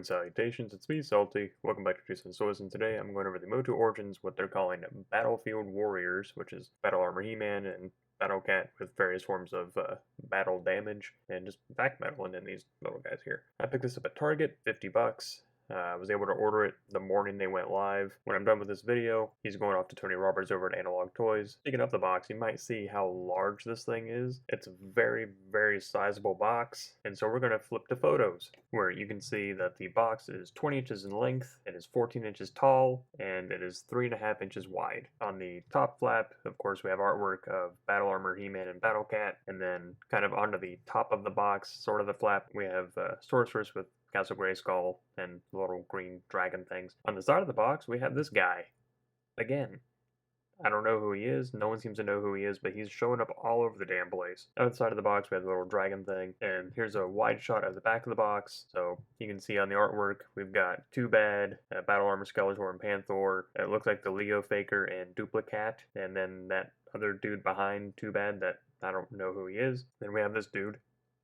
and salutations, it's me, Salty. Welcome back to Two Cents Toys, and today I'm going over the motu origins, what they're calling Battlefield Warriors, which is Battle Armor He-Man and Battle Cat with various forms of battle damage, and just back metal, and then these little guys here. I picked this up at Target, 50 bucks. I was able to order it the morning they went live. When I'm done with this video, he's going off to Tony Roberts over at Analog Toys. Picking up the box, you might see how large this thing is. It's a very, very sizable box, and so we're going to flip to photos, where you can see that the box is 20 inches in length, it is 14 inches tall, and it is 3.5 inches wide. On the top flap, of course, we have artwork of Battle Armor He-Man and Battle Cat, and then kind of onto the top of the box, sort of the flap, we have Sorceress with Castle Grayskull and little green dragon things. On the side of the box, we have this guy. Again, I don't know who he is. No one seems to know who he is, but he's showing up all over the damn place. Outside of the box, we have the little dragon thing, and here's a wide shot of the back of the box. So you can see on the artwork, we've got Too Bad, Battle Armor Skeletor and Panther. It looks like the Leo Faker and Duplicat, and then that other dude behind Too Bad that I don't know who he is. Then we have this dude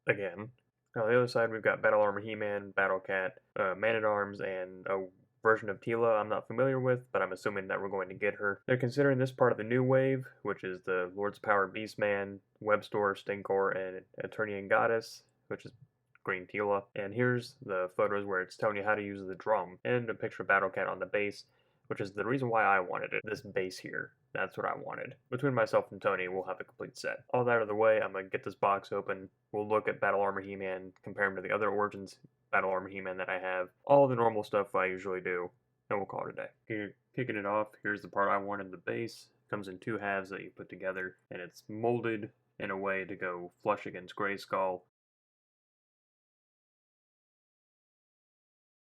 again. On the other side, we've got Battle Armor He-Man, Battle Cat, Man-at-Arms, and a version of Teela I'm not familiar with, but I'm assuming that we're going to get her. They're considering this part of the new wave, which is the Lords of Power Beastman, Webstore, Stinkor, and Attorney and Goddess, which is green Teela. And here's the photos where it's telling you how to use the drum, and a picture of Battle Cat on the base, which is the reason why I wanted it. This base here. That's what I wanted. Between myself and Tony, we'll have a complete set. All that out of the way, I'm going to get this box open. We'll look at Battle Armor He-Man, compare him to the other Origins Battle Armor He-Man that I have. All the normal stuff I usually do, and we'll call it a day. Here, kicking it off, here's the part I wanted, the base. It comes in two halves that you put together, and it's molded in a way to go flush against Grayskull.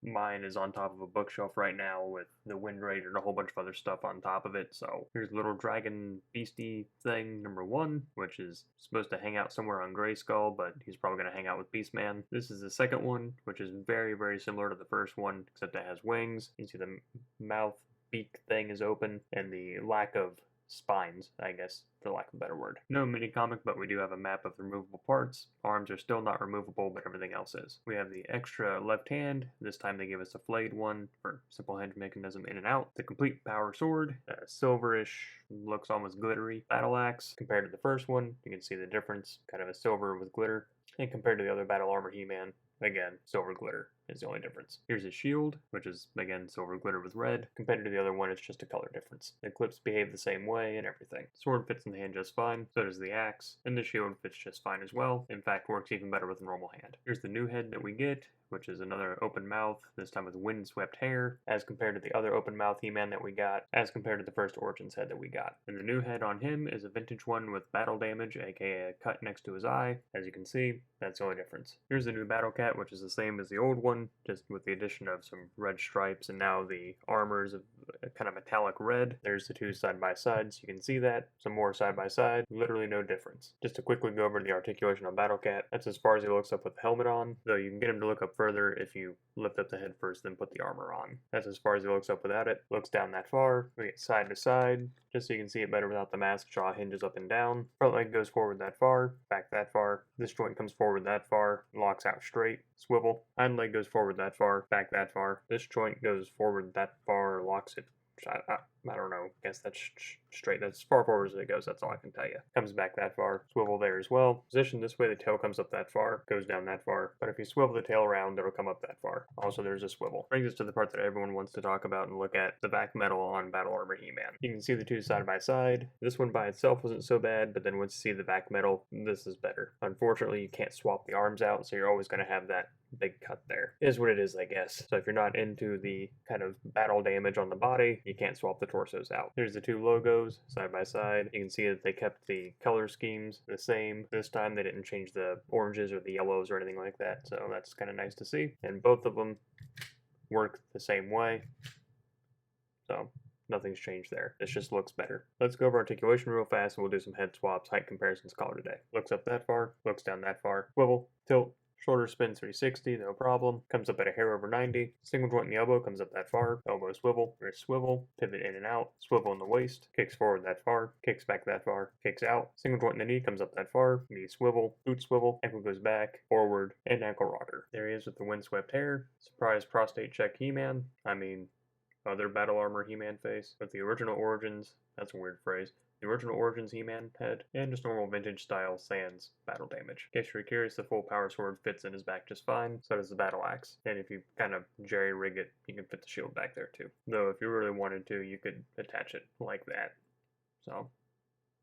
Mine is on top of a bookshelf right now with the Wind Raider and a whole bunch of other stuff on top of it. So here's little dragon beastie thing number 1, which is supposed to hang out somewhere on Grayskull, but he's probably going to hang out with Beastman. This is the second one, which is very, very similar to the first one, except it has wings. You can see the mouth beak thing is open, and the lack of spines, I guess, for lack of a better word. No mini comic, but we do have a map of the removable parts. Arms are still not removable, but everything else is. We have the extra left hand. This time they give us a flayed one for simple hinge mechanism in and out. The complete power sword, silverish, looks almost glittery battle axe. Compared to the first one, you can see the difference, kind of a silver with glitter. And compared to the other Battle Armor He-Man, again, silver glitter is the only difference. Here's his shield, which is, again, silver glitter with red. Compared to the other one, it's just a color difference. The clips behave the same way and everything. Sword fits in the hand just fine, so does the axe, and the shield fits just fine as well. In fact, works even better with a normal hand. Here's the new head that we get, which is another open mouth, this time with windswept hair, as compared to the other open mouth He-Man that we got, as compared to the first Origins head that we got. And the new head on him is a vintage one with battle damage, aka a cut next to his eye. As you can see, that's the only difference. Here's the new Battle Cat, which is the same as the old one, just with the addition of some red stripes, and now the armor is a kind of metallic red. There's the two side by side, so you can see that. Some more side by side, literally no difference. Just to quickly go over the articulation on Battle Cat, that's as far as he looks up with the helmet on, though you can get him to look up further if you lift up the head first, then put the armor on. That's as far as he looks up without it. Looks down that far. We get side to side, just so you can see it better without the mask. Jaw hinges up and down. Front leg goes forward that far, back that far. This joint comes forward that far, locks out straight, swivel. Hind leg goes forward that far, back that far. This joint goes forward that far, locks it. I don't know, I guess that's straight. That's as far forward as it goes, that's all I can tell you. Comes back that far, swivel there as well. Position this way, the tail comes up that far, goes down that far. But if you swivel the tail around, it'll come up that far. Also, there's a swivel. Brings us to the part that everyone wants to talk about and look at, the back metal on Battle Armor He-Man. You can see the two side by side. This one by itself wasn't so bad, but then once you see the back metal, this is better. Unfortunately, you can't swap the arms out, so you're always going to have that big cut there. It is what it is, I guess. So if you're not into the kind of battle damage on the body, you can't swap the torsos out. Here's the two logos side by side. You can see that they kept the color schemes the same. This time they didn't change the oranges or the yellows or anything like that, so that's kind of nice to see. And both of them work the same way, so nothing's changed there. This just looks better. Let's go over articulation real fast and we'll do some head swaps, height comparisons, call it a day. Looks up that far, looks down that far, swivel, tilt, Shoulder spin 360, no problem. Comes up at a hair over 90. Single joint in the elbow comes up that far. Elbow swivel, wrist swivel, pivot in and out. Swivel in the waist, kicks forward that far, kicks back that far, kicks out. Single joint in the knee comes up that far. Knee swivel, boot swivel, ankle goes back, forward, and ankle rocker. There he is with the windswept hair. Surprise prostate check He-Man. I mean, other Battle Armor He-Man face. With the original Origins, that's a weird phrase. The original Origins He-Man head, and just normal vintage style Sans battle damage. In case you're curious, the full power sword fits in his back just fine, so does the battle axe. And if you kind of jerry-rig it, you can fit the shield back there too. Though if you really wanted to, you could attach it like that. So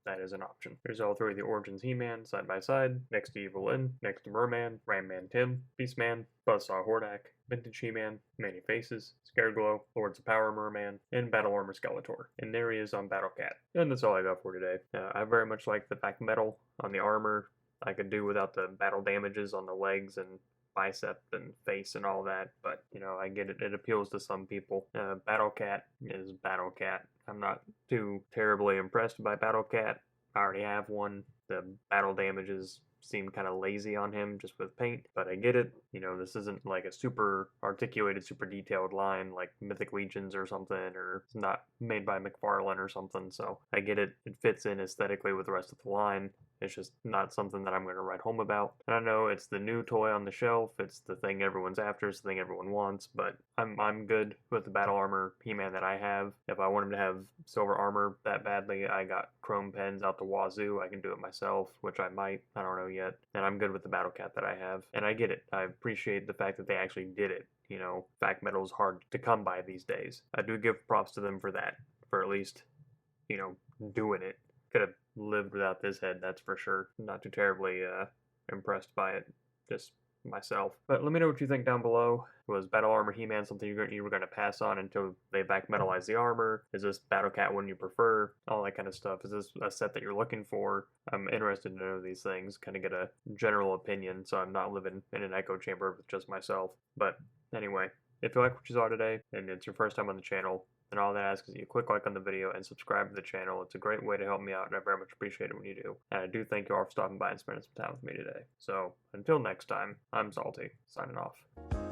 that is an option. There's all three of the Origins He-Man side by side, next to Evil Lyn, next to Merman, Ram-Man Tim, Beastman, Buzzsaw Hordak, Vintage He-Man, Many Faces, Scareglow, Lords of Power Merman, and Battle Armor Skeletor. And there he is on Battle Cat. And that's all I got for today. I very much like the back metal on the armor. I could do without the battle damages on the legs and bicep and face and all that, but you know, I get it. It appeals to some people. Battle Cat is Battle Cat. I'm not too terribly impressed by Battle Cat. I already have one. The battle damages seem kind of lazy on him just with paint, but I get it. You know, this isn't like a super articulated, super detailed line like Mythic Legions or something, or it's not made by McFarlane or something, so I get it. It fits in aesthetically with the rest of the line. It's just not something that I'm going to write home about. And I know it's the new toy on the shelf. It's the thing everyone's after. It's the thing everyone wants. But I'm good with the Battle Armor He-Man that I have. If I want him to have silver armor that badly, I got chrome pens out the wazoo. I can do it myself, which I might. I don't know yet. And I'm good with the Battle Cat that I have. And I get it. I appreciate the fact that they actually did it. You know, fact metal is hard to come by these days. I do give props to them for that. For at least, you know, doing it. Could have lived without this head, that's for sure. Not too terribly impressed by it, just myself. But let me know what you think down below. Was Battle Armor He-Man something you were going to pass on until they back metalize the armor? Is this Battle Cat one you prefer? All that kind of stuff. Is this a set that you're looking for? I'm interested to know these things, kind of get a general opinion, so I'm not living in an echo chamber with just myself. But anyway, if you like what you saw today, and it's your first time on the channel, and all that I ask is you click like on the video and subscribe to the channel. It's a great way to help me out, and I very much appreciate it when you do. And I do thank you all for stopping by and spending some time with me today. So, until next time, I'm Salty, signing off.